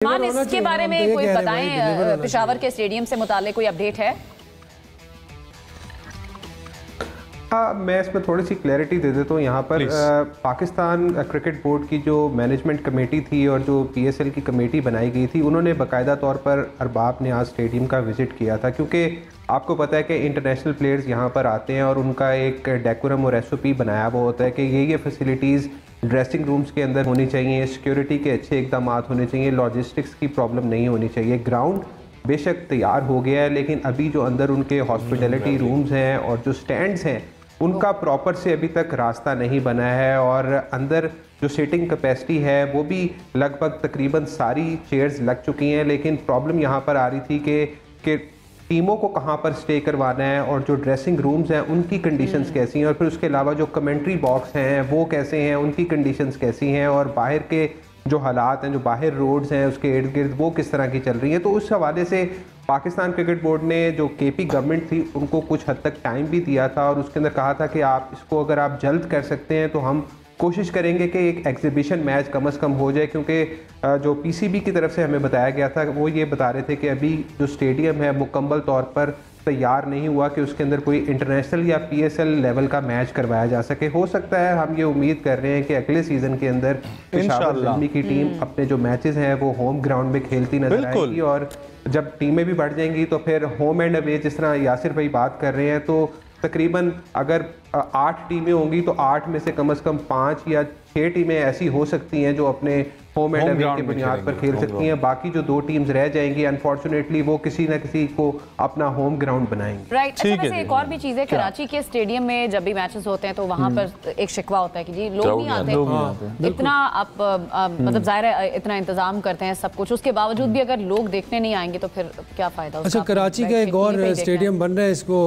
मान इसके बारे में कोई बताएं, पेशावर के स्टेडियम से मुताल्लिक कोई अपडेट है? हाँ, मैं इसमें थोड़ी सी क्लैरिटी दे देता हूँ। यहाँ पर पाकिस्तान क्रिकेट बोर्ड की जो मैनेजमेंट कमेटी थी और जो पीएसएल की कमेटी बनाई गई थी, उन्होंने बाकायदा तौर पर अरबाब नियाज़ स्टेडियम का विज़िट किया था, क्योंकि आपको पता है कि इंटरनेशनल प्लेयर्स यहाँ पर आते हैं और उनका एक डेकोरम और एसओपी बनाया हुआ होता है कि ये फैसिलिटीज़ ड्रेसिंग रूम्स के अंदर होनी चाहिए, सिक्योरिटी के अच्छे इक़दाम होने चाहिए, लॉजिस्टिक्स की प्रॉब्लम नहीं होनी चाहिए। ग्राउंड बेशक तैयार हो गया है, लेकिन अभी जो अंदर उनके हॉस्पिटलिटी रूम्स हैं और जो स्टैंड्स हैं, उनका प्रॉपर से अभी तक रास्ता नहीं बना है और अंदर जो सीटिंग कैपेसिटी है वो भी लगभग तकरीबन सारी चेयर्स लग चुकी हैं। लेकिन प्रॉब्लम यहाँ पर आ रही थी कि टीमों को कहाँ पर स्टे करवाना है और जो ड्रेसिंग रूम्स हैं उनकी कंडीशंस कैसी हैं, और फिर उसके अलावा जो कमेंट्री बॉक्स हैं वो कैसे हैं, उनकी कंडीशंस कैसी हैं, और बाहर के जो हालात हैं, जो बाहर रोड्स हैं उसके इर्द गिर्द वो किस तरह की चल रही हैं। तो उस हवाले से पाकिस्तान क्रिकेट बोर्ड ने जो केपी गवर्नमेंट थी उनको कुछ हद तक टाइम भी दिया था और उसके अंदर कहा था कि आप इसको अगर आप जल्द कर सकते हैं तो हम कोशिश करेंगे कि एक एग्जीबिशन मैच कम से कम हो जाए, क्योंकि जो पीसीबी की तरफ से हमें बताया गया था वो ये बता रहे थे कि अभी जो स्टेडियम है मुकम्मल तौर पर तैयार नहीं हुआ कि उसके अंदर कोई इंटरनेशनल या पीएसएल लेवल का मैच करवाया जा सके। हो सकता है, हम ये उम्मीद कर रहे हैं कि अगले सीजन के अंदर पेशावर ज़ल्मी की टीम अपने जो मैचेस हैं वो होम ग्राउंड में खेलती नजर आएगी, और जब टीमें भी बढ़ जाएंगी तो फिर होम एंड अवे, जिस तरह यासिर भाई बात कर रहे हैं, तो तकरीबन अगर 8 टीमें होंगी तो 8 में से कम 5 या 6 टीमें ऐसी हो सकती हैं जो अपने होम एंड अवे की बुनियाद पर खेल सकती हैं। बाकी जो 2 टीम्स रह जाएंगी अनफॉर्चुनेटली वो किसी न किसी को अपना होम ग्राउंड बनाएंगे। राइट। अच्छा, वैसे एक और भी चीज़ है, कराची के स्टेडियम में जब भी मैचेस होते हैं तो वहाँ पर एक शिकवा होता है कि जी लोग नहीं आते। इतना आप मतलब ज़ाहिर है इतना इंतजाम करते हैं सब कुछ, उसके बावजूद भी अगर लोग देखने नहीं आएंगे तो फिर क्या फ़ायदा। अच्छा, कराची का एक और स्टेडियम बन रहा है, इसको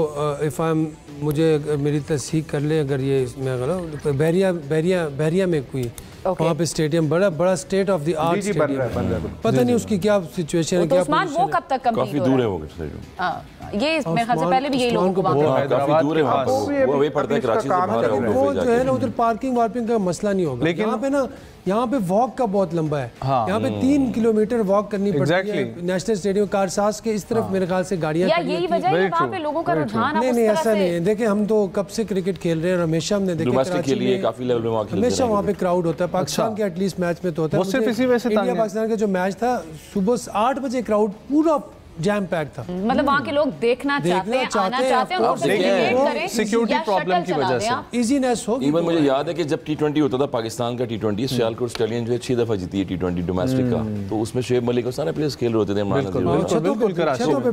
मुझे मेरी तस्दीक कर ले अगर ये मैं गलत, बहरिया में कोई वहाँ पे स्टेडियम बड़ा state of the art stadium, पता नहीं उसकी क्या सिचुएशन है, क्या पोजीशन है। वो कब तक कंप्लीट हो रहा है? काफी दूर है ये मेरे ख्याल से पहले भी यही लोगों को काफी दूर है वहाँ, वो वही पड़ता है कराची से बाहर। वो जो है ना उधर पार्किंग वार्किंग का मसला नहीं होगा, लेकिन यहाँ पे ना यहाँ पे वॉक का बहुत लंबा है। यहाँ पे 3 किलोमीटर वॉक करनी पड़ती है नेशनल स्टेडियम कारसाज के इस तरफ। मेरे ख्याल से गाड़ियाँ, यही वजह है वहाँ पे लोगों का रुझान। नहीं ऐसा नहीं है, देखिए हम तो कब से क्रिकेट खेल रहे हैं और हमेशा हमने देखा कराची में काफी लेवल में हमेशा वहाँ पे क्राउड होता है। पाकिस्तान के एटलीस्ट मैच में तो होता है। इंडिया पाकिस्तान का जो मैच था सुबह 8 बजे क्राउड पूरा जैम पैक था। मतलब वहाँ के लोग देखना चाहते हैं, आना चाहते हैं, सिक्योरिटी प्रॉब्लम की वजह से इजीनेस हो। इवन मुझे याद है कि जब T20 होता था, पाकिस्तान का T20, सियालकोट स्टेडियम जो है 6 दफा जीती है T20 डोमेस्टिक का, तो उसमें शुएब मलिक और सारे प्लेयर्स खेल रहे होते थे।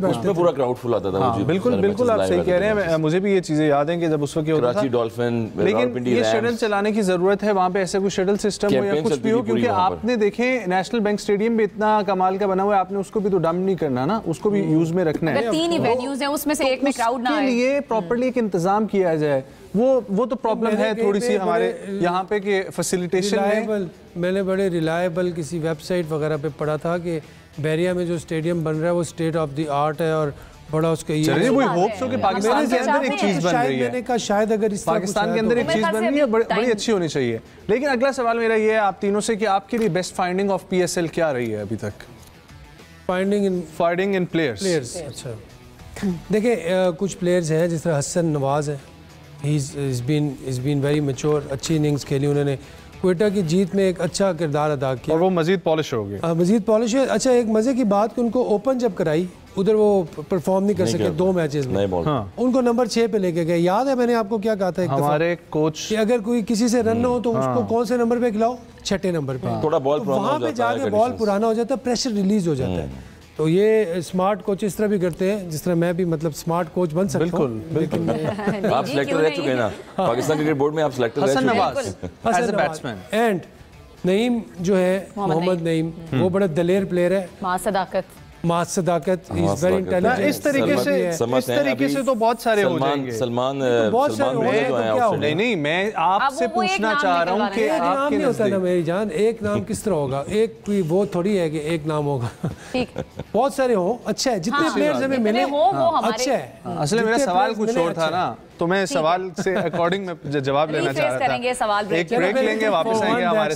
उसमें पूरा क्राउड फुल आता था। बिल्कुल आप सही कह रहे हैं। मुझे भी ये चीजें याद हैं कि जब उस वक्त कराची डॉल्फिन, लेकिन ये शटल चलाने की जरूरत है वहाँ पे, ऐसे कोई शटल सिस्टम हो या कुछ भी हो, क्योंकि आपने देखे नेशनल बैंक स्टेडियम भी इतना कमाल का बना हुआ है, आपने उसको भी तो डंप नहीं करना ना, उसको भी यूज में रखना है। 3 ही वेन्यूज हैं, उसमें से एक में क्राउड ना आए, उसके लिए प्रॉपर्ली एक इंतजाम किया जाए। वो तो प्रॉब्लम है थोड़ी सी हमारे यहाँ पे कि फैसिलिटेशन में। मैंने बड़े रिलायबल किसी वेबसाइट वगैरह पे पढ़ा था कि बहरिया में जो स्टेडियम बन रहा है वो स्टेट ऑफ द आर्ट है और बड़ा उसका ये वही होप्स हो कि पाकिस्तान के अंदर एक चीज बन रही है। मैंने कहा शायद अगर इस पाकिस्तान के अंदर एक चीज बन रही है बड़ी अच्छी होनी चाहिए। लेकिन अगला सवाल मेरा ये है आप तीनों से कि आपके लिए बेस्ट फाइंडिंग ऑफ पीएसएल क्या रही है अभी तक? Finding in players. अच्छा, देखिए कुछ प्लेयर्स हैं जिस तरह हसन नवाज है, he's been very mature, अच्छी इनिंग्स खेली उन्होंने, क्वेटा की जीत में एक अच्छा किरदार अदा किया और वो मजीद पॉलिश हो गए। मजीद पॉलिश है। अच्छा, एक मजे की बात कि उनको ओपन जब कराई उधर वो परफॉर्म नहीं कर सके 2 मैचेस में। उनको नंबर 6 पे लेके गए। याद है मैंने आपको क्या कहा था एक हमारे कोच कि अगर कोई किसी से रन ना हो तो उसको कौन से नंबर पे खिलाओ? 6 नंबर पे। थोड़ा बॉल वहाँ पे जाके बॉल पुराना हो जाता है, प्रेशर रिलीज हो जाता है। तो ये स्मार्ट कोच इस तरह भी करते हैं जिस तरह मैं भी मतलब स्मार्ट कोच बन सकता हूँ। बिल्कुल आप सिलेक्टर रह चुके हैं ना पाकिस्तान क्रिकेट बोर्ड में, आप सिलेक्टर रह चुके हैं as a batsman. And Naeem जो है, मोहम्मद नईम, वो बड़ा दलेर प्लेयर है, मास सदाकत, इज वेरी इंटेलिजेंट। इस तरीके से तो बहुत सारे हो जाएंगे। सलमान नहीं, मैं आपसे पूछना चाह रहा हूँ कि नाम नहीं होता ना मेरी जान, एक नाम किस तरह होगा? एक कोई वो थोड़ी है कि एक नाम होगा, बहुत सारे हो। अच्छा है जितने प्लेयर्स हमें मिले अच्छा है। असल मेरा सवाल कुछ और था ना, तो मैं सवाल से अकॉर्डिंग में जवाब लेना चाह रहा था। एक ब्रेक लेंगे, वापस आएंगे हमारे